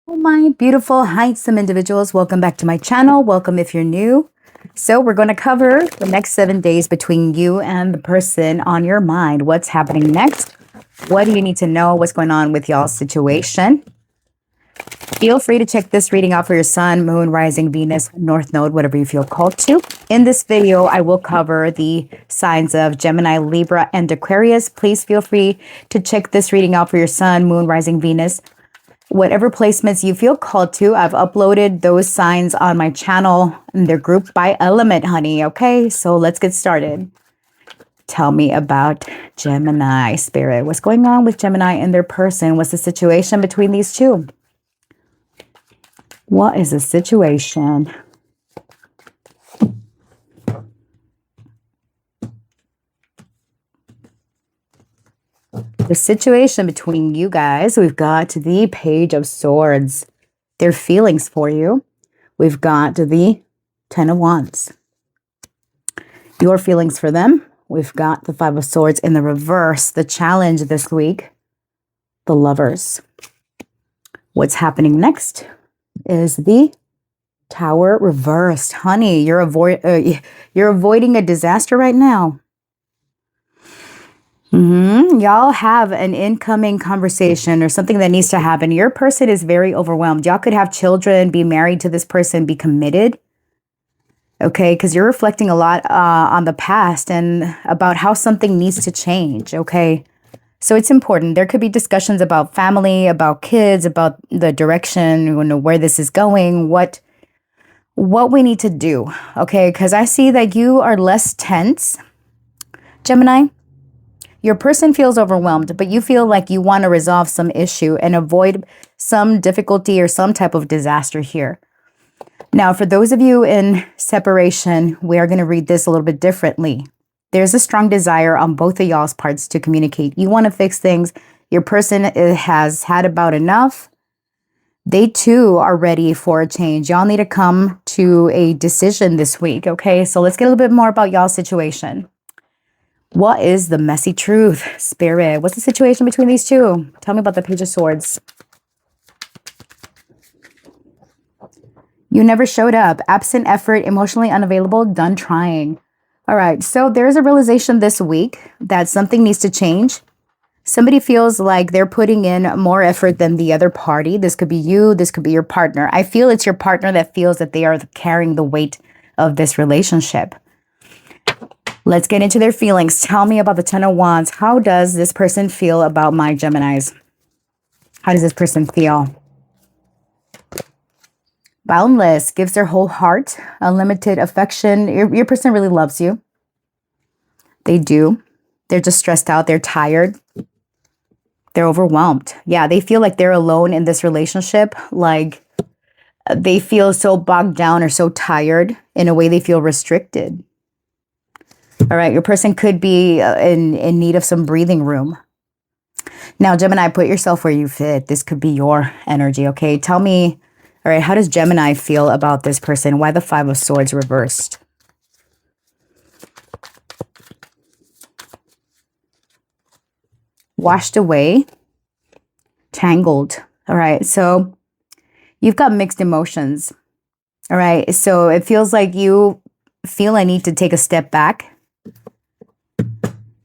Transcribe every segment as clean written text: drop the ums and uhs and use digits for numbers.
Oh, my beautiful, handsome individuals. Welcome back to my channel. Welcome if you're new. So we're going to cover the next 7 days between you and the person on your mind. What's happening next? What do you need to know? What's going on with y'all's situation? Feel free to check this reading out for your sun, moon, rising, Venus, North Node, whatever you feel called to. In this video, I will cover the signs of Gemini, Libra, and Aquarius. Please feel free to check this reading out for your sun, moon, rising, Venus, whatever placements you feel called to. I've uploaded those signs on my channel and they're grouped by element, honey. Okay, so let's get started. Tell me about Gemini, Spirit. What's going on with Gemini and their person? What's the situation between these two? What is the situation? The situation between you guys, we've got the Page of Swords. Their feelings for you. We've got the Ten of Wands. Your feelings for them. We've got the Five of Swords in the reverse. The challenge this week, the Lovers. What's happening next is the Tower reversed. Honey, you're avoiding a disaster right now. Y'all have an incoming conversation or something that needs to happen. Your person is very overwhelmed. Y'all could have children, be married to this person, be committed. Okay, because you're reflecting a lot on the past and about how something needs to change. Okay, so it's important. There could be discussions about family, about kids, about the direction, you know, where this is going, what we need to do. Okay, because I see that you are less tense, Gemini. Your person feels overwhelmed, but you feel like you want to resolve some issue and avoid some difficulty or some type of disaster here. Now, for those of you in separation, we are going to read this a little bit differently. There's a strong desire on both of y'all's parts to communicate. You want to fix things. Your person has had about enough. They too are ready for a change. Y'all need to come to a decision this week. Okay, so let's get a little bit more about y'all's situation. What is the messy truth, Spirit? What's the situation between these two? Tell me about the Page of Swords. You never showed up. Absent effort, emotionally unavailable, done trying. All right, so there's a realization this week that something needs to change. Somebody feels like they're putting in more effort than the other party. This could be you. This could be your partner. I feel it's your partner that feels that they are carrying the weight of this relationship. Let's get into their feelings. Tell me about the Ten of Wands. How does this person feel about my Geminis? How does this person feel? Boundless, gives their whole heart, unlimited affection. Your person really loves you. They do. They're just stressed out. They're tired. They're overwhelmed. Yeah, they feel like they're alone in this relationship. Like they feel so bogged down or so tired. In a way, they feel restricted. All right, your person could be in need of some breathing room. Now, Gemini, put yourself where you fit. This could be your energy, okay? Tell me, all right, how does Gemini feel about this person? Why the Five of Swords reversed? Washed away, tangled. All right, so you've got mixed emotions. All right, so it feels like you feel a need to take a step back.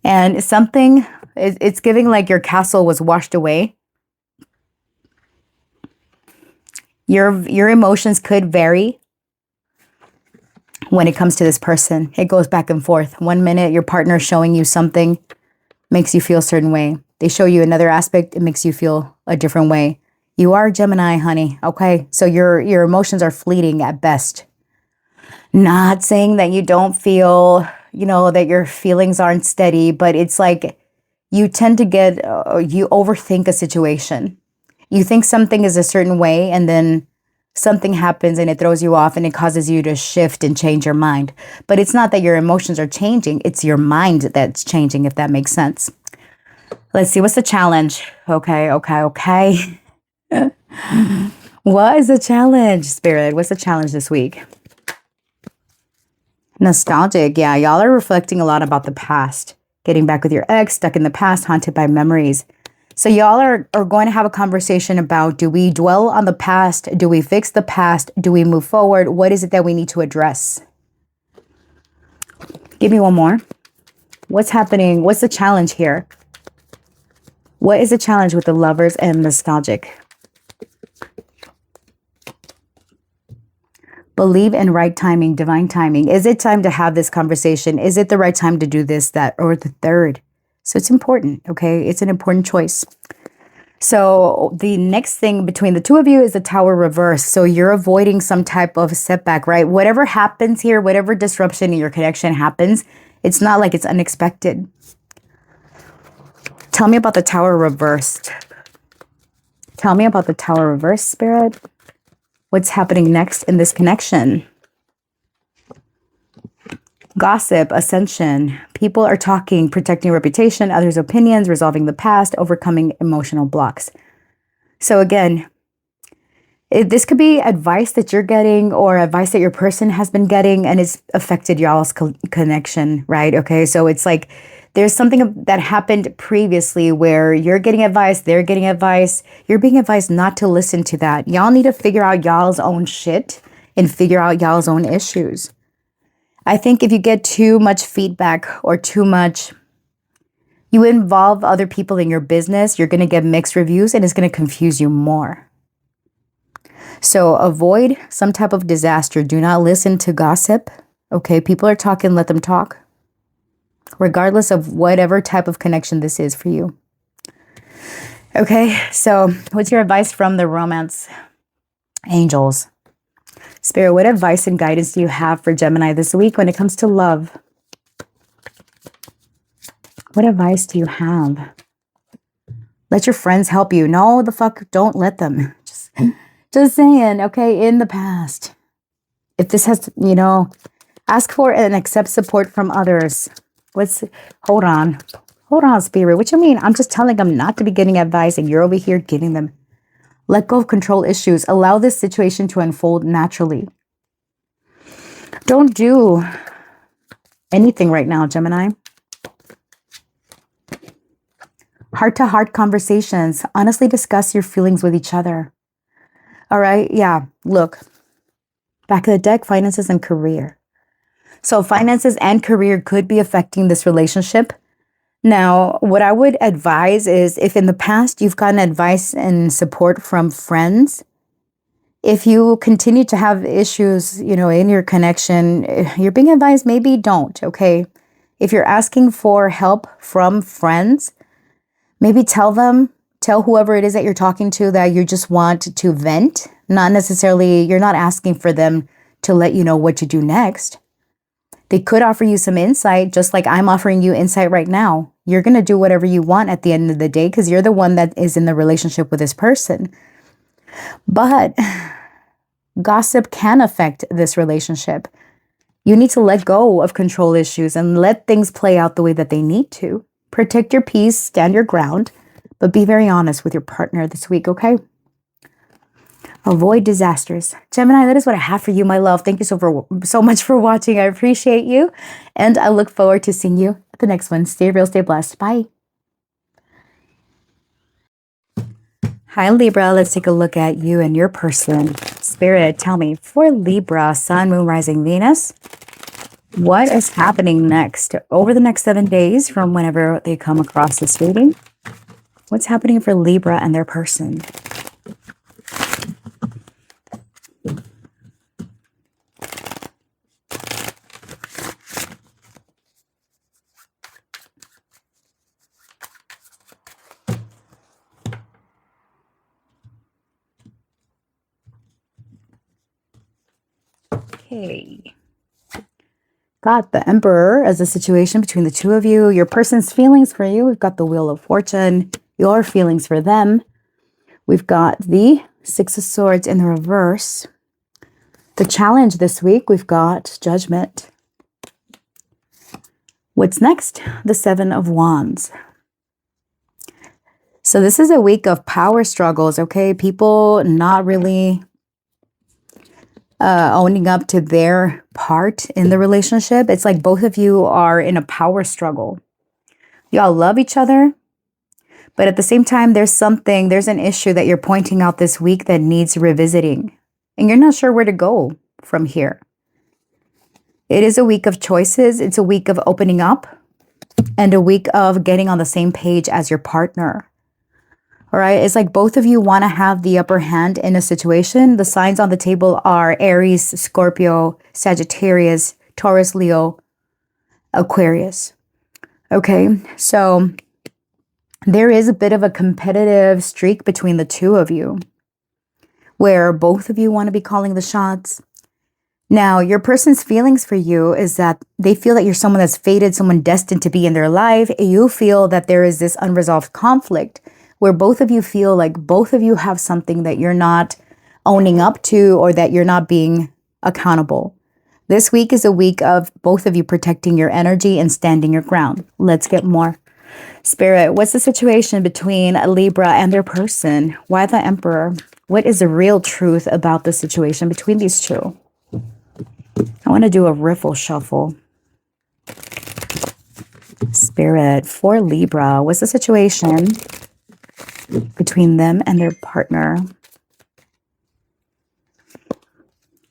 And something, it's giving like your castle was washed away. Your emotions could vary when it comes to this person. It goes back and forth. 1 minute, your partner is showing you something, makes you feel a certain way. They show you another aspect, it makes you feel a different way. You are Gemini, honey, okay? So your emotions are fleeting at best. Not saying that you don't feel, you know, that your feelings aren't steady, but it's like you tend to get, you overthink a situation. You think something is a certain way and then something happens and it throws you off and it causes you to shift and change your mind. But it's not that your emotions are changing. It's your mind that's changing, if that makes sense. Let's see. What's the challenge? Okay. What is the challenge, Spirit? What's the challenge this week? Nostalgic. Yeah, y'all are reflecting a lot about the past. Getting back with your ex, stuck in the past, haunted by memories. So y'all are going to have a conversation about, do we dwell on the past? Do we fix the past? Do we move forward? What is it that we need to address? Give me one more. What's happening? What's the challenge here? What is the challenge with the Lovers and nostalgic? Believe in right timing, divine timing. Is it time to have this conversation? Is it the right time to do this, that, or the third? So it's important, okay? It's an important choice. So the next thing between the two of you is the Tower reverse. So you're avoiding some type of setback, right? Whatever happens here, whatever disruption in your connection happens, it's not like it's unexpected. Tell me about the Tower reversed. Tell me about the Tower reversed, Spirit. What's happening next in this connection? Gossip, ascension. People are talking, protecting reputation, others' opinions, resolving the past, overcoming emotional blocks. So again, this could be advice that you're getting or advice that your person has been getting and it's affected y'all's connection, right? Okay, so it's like there's something that happened previously where you're getting advice, they're getting advice. You're being advised not to listen to that. Y'all need to figure out y'all's own shit and figure out y'all's own issues. I think if you get too much feedback or too much, you involve other people in your business, you're going to get mixed reviews and it's going to confuse you more. So avoid some type of disaster. Do not listen to gossip. Okay, people are talking, let them talk. Regardless of whatever type of connection this is for you. Okay, so what's your advice from the romance angels? Spirit, what advice and guidance do you have for Gemini this week when it comes to love? What advice do you have? Let your friends help you. No, the fuck, don't let them. Just saying, okay, in the past. If this has, ask for and accept support from others. Hold on, Spirit. What you mean? I'm just telling them not to be getting advice and you're over here giving them. Let go of control issues. Allow this situation to unfold naturally. Don't do anything right now, Gemini. Heart-to-heart conversations. Honestly discuss your feelings with each other. All right? Yeah, look. Back of the deck, finances and career. So finances and career could be affecting this relationship. Now, what I would advise is if in the past you've gotten advice and support from friends, if you continue to have issues, in your connection, you're being advised, maybe don't, okay? If you're asking for help from friends, maybe tell whoever it is that you're talking to that you just want to vent. Not necessarily, you're not asking for them to let you know what to do next. They could offer you some insight, just like I'm offering you insight right now. You're going to do whatever you want at the end of the day because you're the one that is in the relationship with this person. But gossip can affect this relationship. You need to let go of control issues and let things play out the way that they need to. Protect your peace, stand your ground, but be very honest with your partner this week, okay? Avoid disasters. Gemini, that is what I have for you, my love. Thank you so much for watching. I appreciate you. And I look forward to seeing you at the next one. Stay real, stay blessed. Bye. Hi, Libra. Let's take a look at you and your person. Spirit, tell me, for Libra, Sun, Moon, Rising, Venus, what is happening next? Over the next 7 days from whenever they come across this reading, what's happening for Libra and their person? Okay. Got the Emperor as a situation between the two of you. Your person's feelings for you. We've got the Wheel of Fortune. Your feelings for them. We've got the Six of Swords in the reverse. The challenge this week, we've got Judgment. What's next? The Seven of Wands. So this is a week of power struggles, okay? People not really owning up to their part in the relationship. It's like both of you are in a power struggle. Y'all love each other, But at the same time, there's an issue that you're pointing out this week that needs revisiting. And you're not sure where to go from here. It is a week of choices. It's a week of opening up and a week of getting on the same page as your partner. All right. It's like both of you want to have the upper hand in a situation. The signs on the table are Aries, Scorpio, Sagittarius, Taurus, Leo, Aquarius. Okay. So there is a bit of a competitive streak between the two of you where both of you want to be calling the shots. Now, your person's feelings for you is that they feel that you're someone that's fated, someone destined to be in their life. You feel that there is this unresolved conflict where both of you feel like both of you have something that you're not owning up to or that you're not being accountable. This week is a week of both of you protecting your energy and standing your ground. Let's get more. Spirit, what's the situation between a Libra and their person? Why the Emperor? What is the real truth about the situation between these two? I want to do a riffle shuffle. Spirit, for Libra, what's the situation between them and their partner?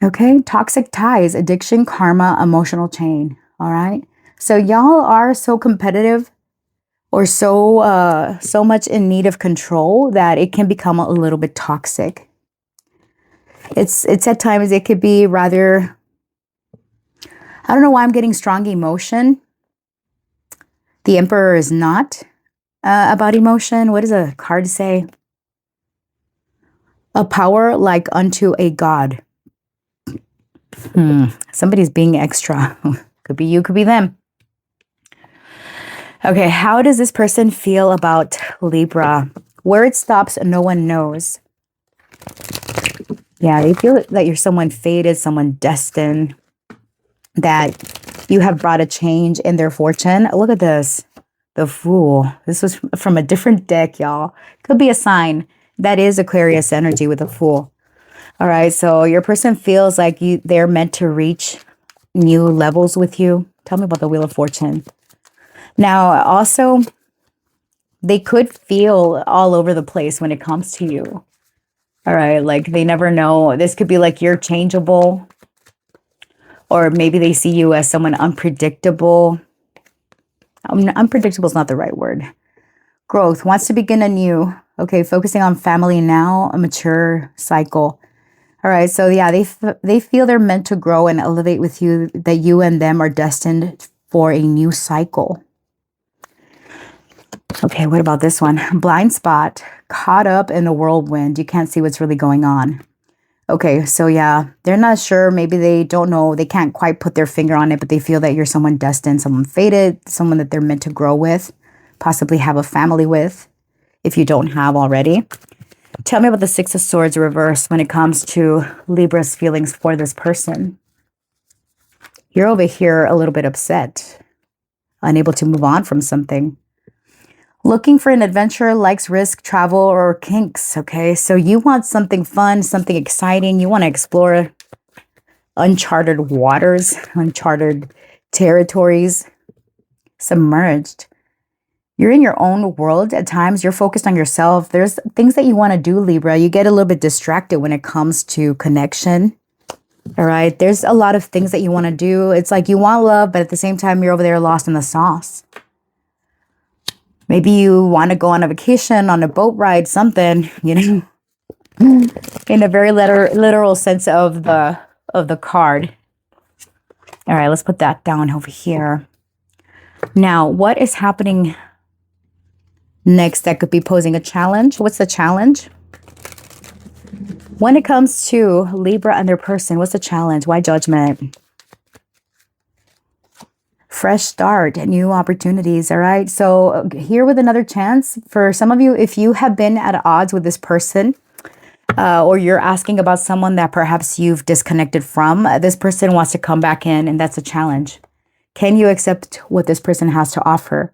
Okay, toxic ties, addiction, karma, emotional chain. All right. So y'all are so competitive or so much in need of control that it can become a little bit toxic. It's at times it could be rather, I don't know why I'm getting strong emotion. The Emperor is not about emotion. What does a card say? A power like unto a god. Somebody's being extra. Could be you, could be them. Okay, how does this person feel about Libra? Where it stops, no one knows. Yeah, they feel that you're someone fated, someone destined, that you have brought a change in their fortune. Look at this. The Fool. This was from a different deck, y'all. Could be a sign. That is Aquarius energy with the Fool. All right, so your person feels like they're meant to reach new levels with you. Tell me about the Wheel of Fortune. Now, also, they could feel all over the place when it comes to you. All right, like they never know. This could be like you're changeable. Or maybe they see you as someone unpredictable. Unpredictable is not the right word. Growth, wants to begin anew. Okay, focusing on family now, a mature cycle. All right, so yeah, they feel they're meant to grow and elevate with you, that you and them are destined for a new cycle. Okay, what about this one? Blind spot, caught up in a whirlwind. You can't see what's really going on. Okay, so yeah, they're not sure. Maybe they don't know. They can't quite put their finger on it, but they feel that you're someone destined, someone fated, someone that they're meant to grow with, possibly have a family with, if you don't have already. Tell me about the Six of Swords reverse when it comes to Libra's feelings for this person. You're over here a little bit upset, unable to move on from something. Looking for an adventure, likes risk, travel, or kinks, okay? So you want something fun, something exciting. You want to explore uncharted waters, uncharted territories, submerged. You're in your own world at times. You're focused on yourself. There's things that you want to do, Libra. You get a little bit distracted when it comes to connection, all right? There's a lot of things that you want to do. It's like you want love, but at the same time, you're over there lost in the sauce. Maybe you want to go on a vacation, on a boat ride, something, you know, in a very literal sense of the card. All right, let's put that down over here. Now, what is happening next that could be posing a challenge? What's the challenge? When it comes to Libra and their person, what's the challenge? Why Judgment? Fresh start, new opportunities, all right? So here with another chance for some of you, if you have been at odds with this person or you're asking about someone that perhaps you've disconnected from, this person wants to come back in, and that's a challenge. Can you accept what this person has to offer?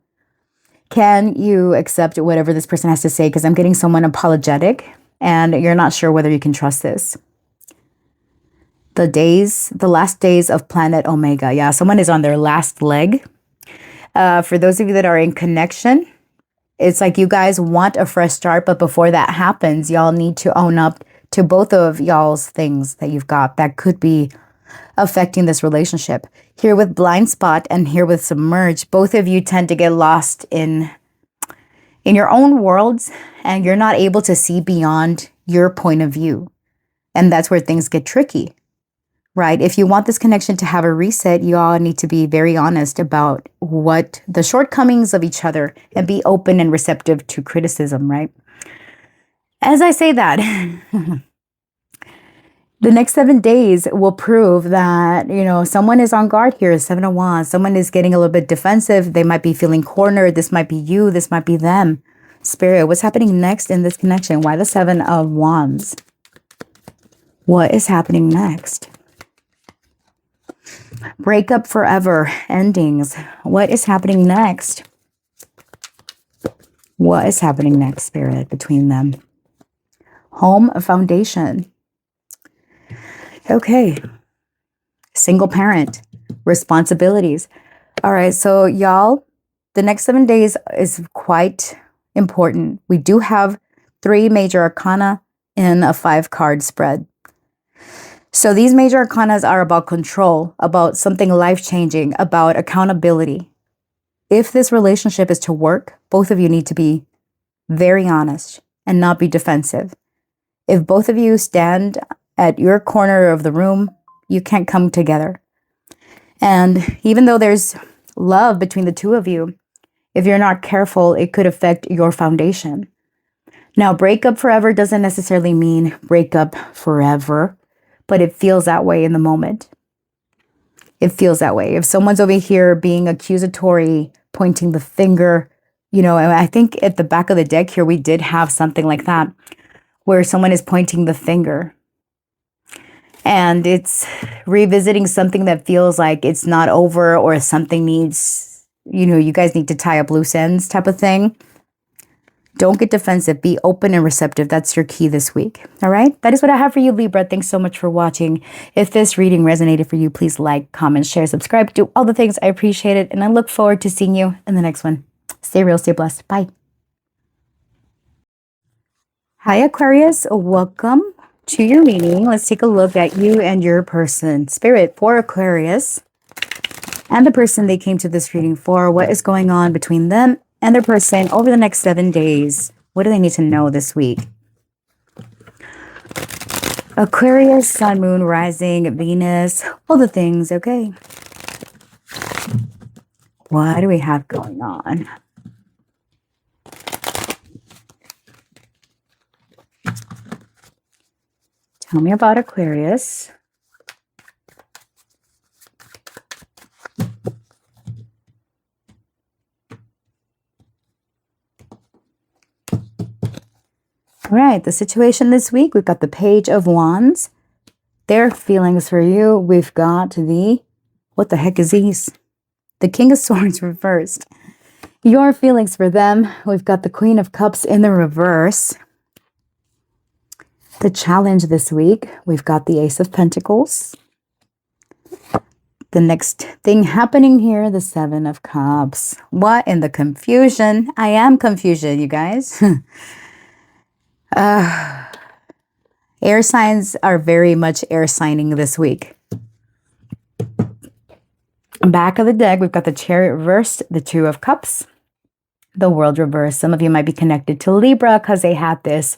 Can you accept whatever this person has to say? Because I'm getting someone apologetic and you're not sure whether you can trust this. The last days of planet Omega. Yeah, someone is on their last leg. For those of you that are in connection, It's like you guys want a fresh start, but before that happens, y'all need to own up to both of y'all's things that you've got that could be affecting this relationship. Here with blind spot and here with submerge, both of you tend to get lost in your own worlds, and you're not able to see beyond your point of view. And that's where things get tricky, right? If you want this connection to have a reset, you all need to be very honest about what the shortcomings of each other and be open and receptive to criticism, right? As I say that, the next 7 days will prove that, someone is on guard here, 7 of Wands. Someone is getting a little bit defensive. They might be feeling cornered. This might be you. This might be them. Spirit, what's happening next in this connection? Why the 7 of Wands? What is happening next? Breakup forever, endings. What is happening next? What is happening next, Spirit, between them? Home, a foundation. Okay. Single parent, responsibilities. All right, so y'all, the next 7 days is quite important. We do have 3 major arcana in a 5-card spread. So these major arcanas are about control, about something life-changing, about accountability. If this relationship is to work, both of you need to be very honest and not be defensive. If both of you stand at your corner of the room, you can't come together. And even though there's love between the two of you, if you're not careful, it could affect your foundation. Now, breakup forever doesn't necessarily mean breakup forever, but it feels that way in the moment. It feels that way. If someone's over here being accusatory, pointing the finger, and I think at the back of the deck here, we did have something like that, where someone is pointing the finger. And it's revisiting something that feels like it's not over, or something needs, you guys need to tie up loose ends type of thing. Don't get defensive. Be open and receptive. That's your key this week. All right. That is what I have for you, Libra. Thanks so much for watching. If this reading resonated for you, please like, comment, share, subscribe, do all the things. I appreciate it. And I look forward to seeing you in the next one. Stay real, stay blessed. Bye. Hi, Aquarius. Welcome to your reading. Let's take a look at you and your person. Spirit, for Aquarius and the person they came to this reading for. What is going on between them and their person over the next 7 days? What do they need to know this week? Aquarius, Sun, Moon, Rising, Venus, all the things, okay? What do we have going on? Tell me about Aquarius. All right, the situation this week, we've got the Page of Wands. Their feelings for you. We've got what the heck is these? The King of Swords reversed. Your feelings for them. We've got the Queen of Cups in the reverse. The challenge this week, we've got the Ace of Pentacles. The next thing happening here, the 7 of Cups. What in the confusion? I am confusion, you guys. Air signs are very much air signing this week. Back of the deck, we've got the Chariot reversed, the 2 of Cups, the World reversed. Some of you might be connected to Libra because they had this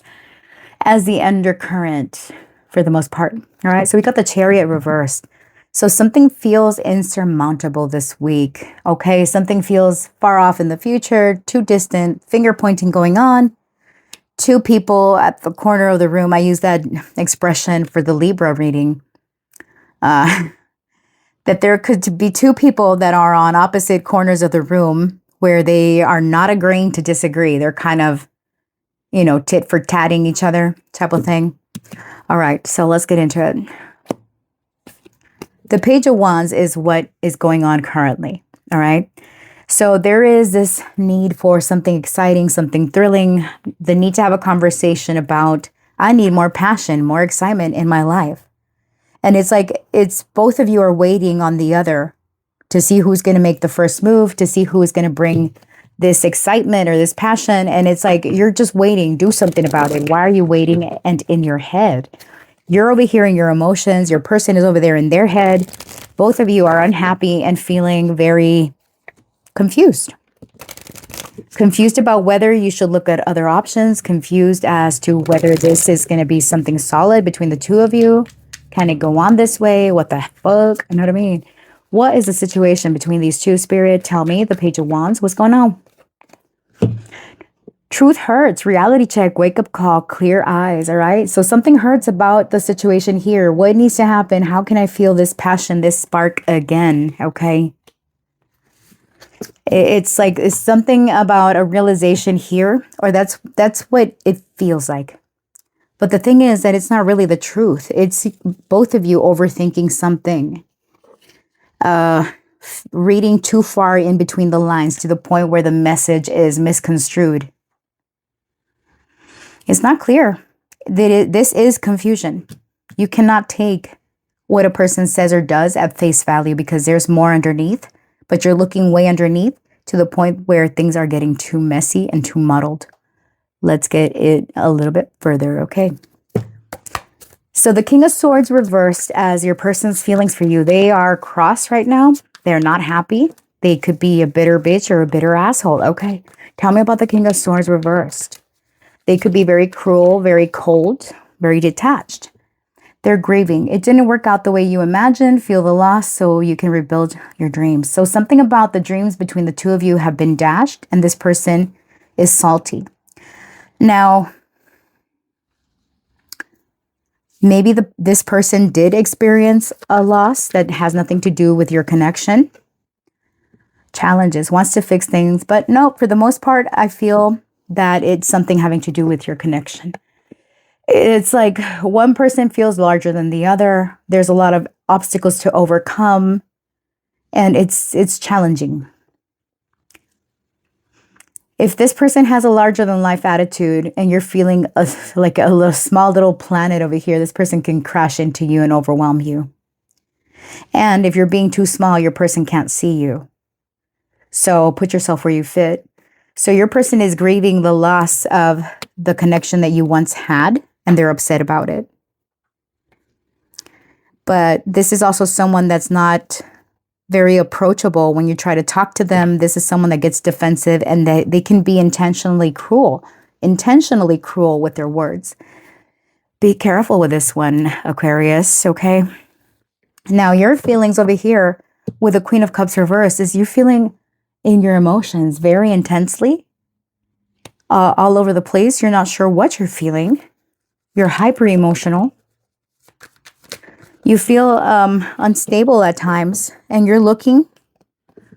as the undercurrent for the most part. All right, so we got the Chariot reversed. So something feels insurmountable this week. Okay, something feels far off in the future, too distant, finger pointing going on. 2 people at the corner of the room. I use that expression for the Libra reading. That there could be 2 people that are on opposite corners of the room where they are not agreeing to disagree. They're kind of, tit for tatting each other type of thing. All right, so let's get into it. The Page of Wands is what is going on currently. All right. So there is this need for something exciting, something thrilling, the need to have a conversation about, I need more passion, more excitement in my life. And it's like, it's both of you are waiting on the other to see who's going to make the first move, to see who is going to bring this excitement or this passion, and it's like you're just waiting. Do something about it. Why are you waiting? And in your head, you're over here in your emotions. Your person is over there in their head. Both of you are unhappy and feeling very confused. Confused about whether you should look at other options. Confused as to whether this is going to be something solid between the two of you. Can it go on this way? What the fuck? You know what I mean? What is the situation between these two, Spirit? Tell me. The Page of Wands. What's going on? Truth hurts. Reality check. Wake up call. Clear eyes. All right. So something hurts about the situation here. What needs to happen? How can I feel this passion, this spark again? Okay. It's like it's something about a realization here, or that's what it feels like. But the thing is that it's not really the truth. It's both of you overthinking something. Reading too far in between the lines to the point where the message is misconstrued. It's not clear. This is confusion. You cannot take what a person says or does at face value because there's more underneath, but you're looking way underneath to the point where things are getting too messy and too muddled. Let's get it a little bit further, okay? So the King of Swords reversed as your person's feelings for you. They are cross right now. They're not happy. They could be a bitter bitch or a bitter asshole. Okay, tell me about the King of Swords reversed. They could be very cruel, very cold, very detached. They're grieving. It didn't work out the way you imagined. Feel the loss so you can rebuild your dreams. So something about the dreams between the two of you have been dashed, and this person is salty. Now, maybe this person did experience a loss that has nothing to do with your connection. Challenges, wants to fix things, but no, for the most part, I feel that it's something having to do with your connection. It's like one person feels larger than the other. There's a lot of obstacles to overcome, and it's challenging. If this person has a larger than life attitude and you're feeling like a little, small little planet over here, this person can crash into you and overwhelm you. And if you're being too small, your person can't see you. So put yourself where you fit. So your person is grieving the loss of the connection that you once had, and they're upset about it. But this is also someone that's not very approachable when you try to talk to them. This is someone that gets defensive, and they can be intentionally cruel with their words. Be careful with this one, Aquarius, okay? Now, your feelings over here with the Queen of Cups reversed is you're feeling in your emotions very intensely, all over the place. You're not sure what you're feeling. You're hyper emotional. You feel unstable at times, and you're looking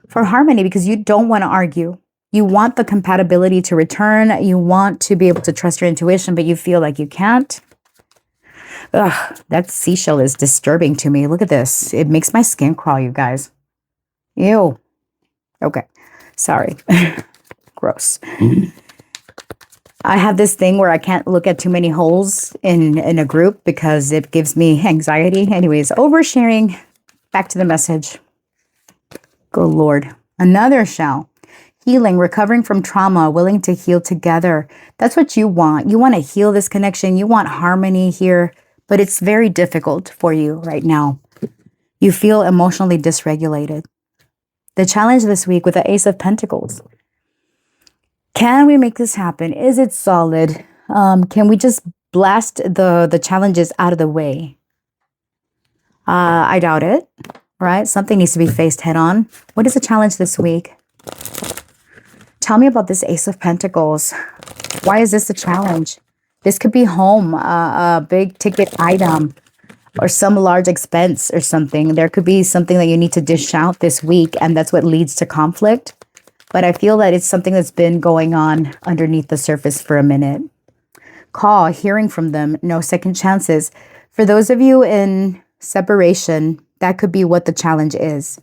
for harmony because you don't want to argue. You want the compatibility to return. You want to be able to trust your intuition, but you feel like you can't. Ugh, that seashell is disturbing to me. Look at this. It makes my skin crawl, you guys. Ew. Okay. Sorry. Gross. I have this thing where I can't look at too many holes in a group because it gives me anxiety. Anyways, oversharing. Back to the message. Good Lord. Another shell. Healing, recovering from trauma, willing to heal together. That's what you want. You want to heal this connection. You want harmony here, but it's very difficult for you right now. You feel emotionally dysregulated. The challenge this week with the Ace of Pentacles. Can we make this happen? Is it solid? Can we just blast the challenges out of the way? I doubt it, right? Something needs to be faced head on. What is the challenge this week? Tell me about this Ace of Pentacles. Why is this a challenge? This could be home, a big ticket item, or some large expense or something. There could be something that you need to dish out this week, and that's what leads to conflict. But I feel that it's something that's been going on underneath the surface for a minute. Call, hearing from them, no second chances. For those of you in separation, that could be what the challenge is.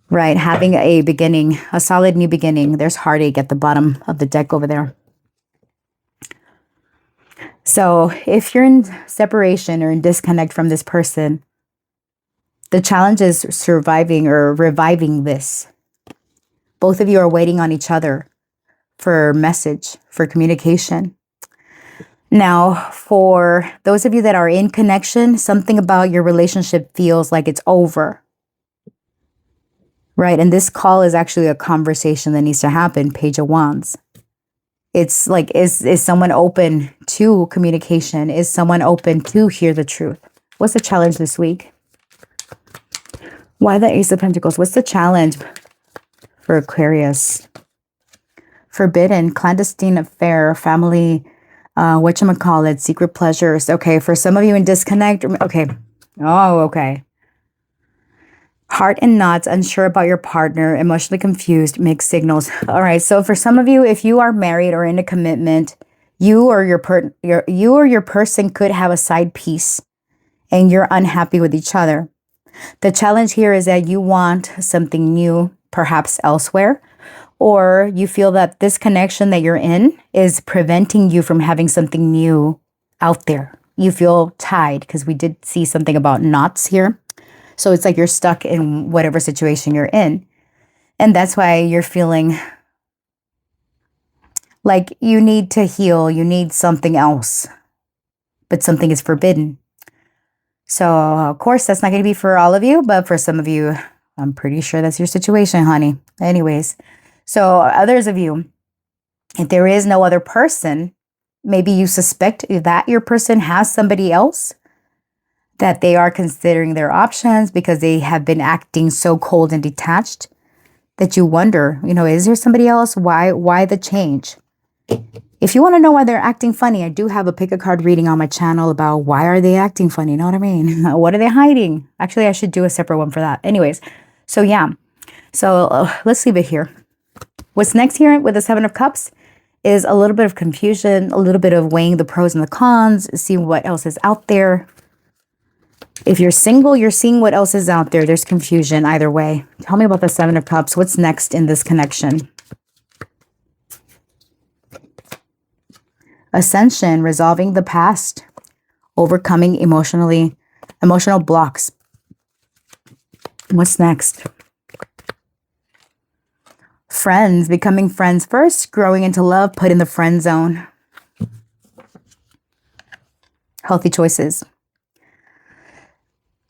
Right, having a beginning, a solid new beginning. There's heartache at the bottom of the deck over there. So if you're in separation or in disconnect from this person, the challenge is surviving or reviving this. Both of you are waiting on each other for message, for communication. Now, for those of you that are in connection, something about your relationship feels like it's over. Right? And this call is actually a conversation that needs to happen. Page of Wands. It's like, is someone open to communication? Is someone open to hear the truth? What's the challenge this week? Why the Ace of Pentacles? What's the challenge for Aquarius? Forbidden, clandestine affair, family, whatchamacallit, secret pleasures. Okay, for some of you in disconnect. Okay. Oh, okay. Heart in knots, unsure about your partner, emotionally confused, mixed signals. All right, so for some of you, if you are married or in a commitment, you or your person could have a side piece and you're unhappy with each other. The challenge here is that you want something new, perhaps elsewhere, or you feel that this connection that you're in is preventing you from having something new out there. You feel tied because we did see something about knots here. So it's like you're stuck in whatever situation you're in. And that's why you're feeling like you need to heal. You need something else, but something is forbidden. So of course, that's not going to be for all of you, but for some of you, I'm pretty sure that's your situation, honey. Anyways, so others of you, if there is no other person, maybe you suspect that your person has somebody else, that they are considering their options because they have been acting so cold and detached that you wonder, is there somebody else? Why the change? If you want to know why they're acting funny, I do have a pick a card reading on my channel about why are they acting funny? You know what I mean? What are they hiding? Actually, I should do a separate one for that. Anyways, so yeah. So let's leave it here. What's next here with the Seven of Cups is a little bit of confusion, a little bit of weighing the pros and the cons, seeing what else is out there. If you're single, you're seeing what else is out there. There's confusion either way. Tell me about the Seven of Cups. What's next in this connection? Ascension, resolving the past, overcoming emotional blocks. What's next? Friends, becoming friends first, growing into love, put in the friend zone. Healthy choices.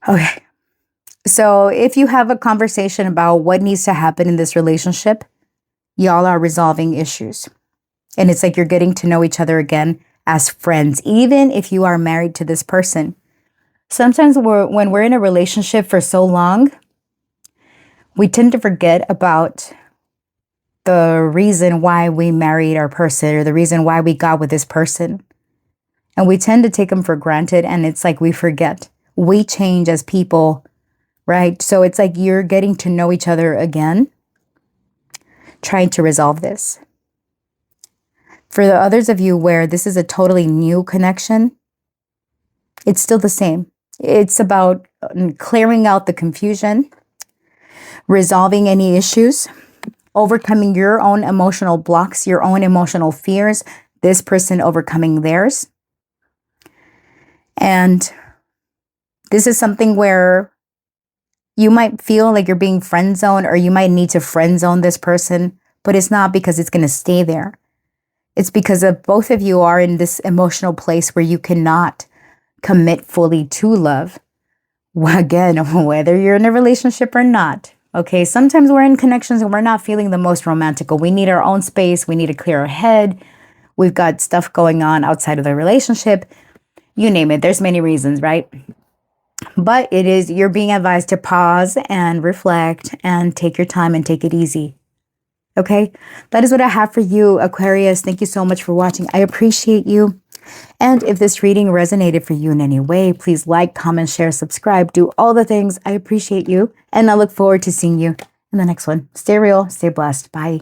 Okay, so if you have a conversation about what needs to happen in this relationship, y'all are resolving issues. And it's like you're getting to know each other again as friends, even if you are married to this person. Sometimes when we're in a relationship for so long, we tend to forget about the reason why we married our person or the reason why we got with this person. And we tend to take them for granted, and it's like we forget. We change as people, right? So it's like you're getting to know each other again, trying to resolve this. For the others of you where this is a totally new connection, it's still the same. It's about clearing out the confusion, resolving any issues, overcoming your own emotional blocks, your own emotional fears, this person overcoming theirs. And this is something where you might feel like you're being friend zoned, or you might need to friend zone this person, but it's not because it's going to stay there. It's because of both of you are in this emotional place where you cannot commit fully to love. Again, whether you're in a relationship or not. Okay, sometimes we're in connections and we're not feeling the most romantical. We need our own space. We need to clear our head. We've got stuff going on outside of the relationship. You name it. There's many reasons, right? But you're being advised to pause and reflect and take your time and take it easy. Okay, that is what I have for you, Aquarius. Thank you so much for watching. I appreciate you. And if this reading resonated for you in any way, please like, comment, share, subscribe, do all the things. I appreciate you. And I look forward to seeing you in the next one. Stay real, stay blessed. Bye.